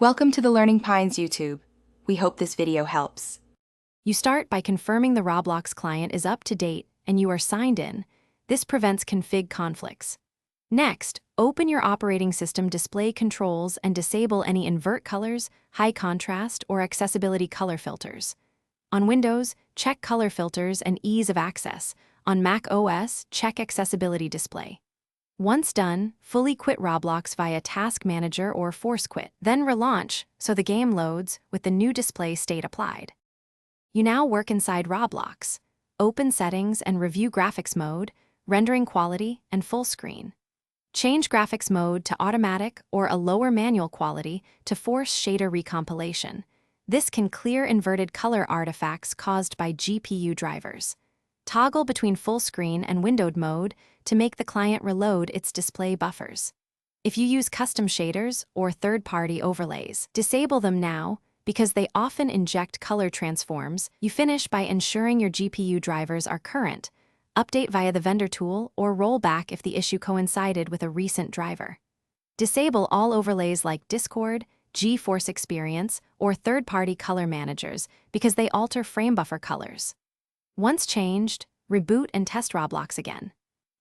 Welcome to the Learning Pines YouTube. We hope this video helps. You start by confirming the Roblox client is up to date and you are signed in. This prevents config conflicts. Next, open your operating system display controls and disable any invert colors, high contrast, or accessibility color filters. On Windows, check color filters and ease of access. On Mac OS, check accessibility display. Once done, fully quit Roblox via Task Manager or Force Quit. Then relaunch so the game loads with the new display state applied. You now work inside Roblox. Open Settings and review graphics mode, rendering quality, and full screen. Change graphics mode to automatic or a lower manual quality to force shader recompilation. This can clear inverted color artifacts caused by GPU drivers. Toggle between full screen and windowed mode to make the client reload its display buffers. If you use custom shaders or third-party overlays, disable them now because they often inject color transforms. You finish by ensuring your GPU drivers are current. Update via the vendor tool or roll back if the issue coincided with a recent driver. Disable all overlays like Discord, GeForce Experience, or third-party color managers because they alter frame buffer colors. Once changed, reboot and test Roblox again.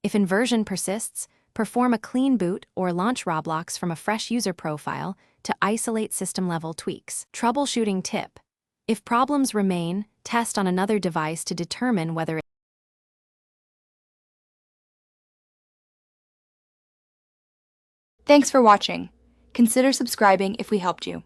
If inversion persists, perform a clean boot or launch Roblox from a fresh user profile to isolate system-level tweaks. Troubleshooting tip: if problems remain, test on another device to determine whether Thanks for watching. Consider subscribing if we helped you.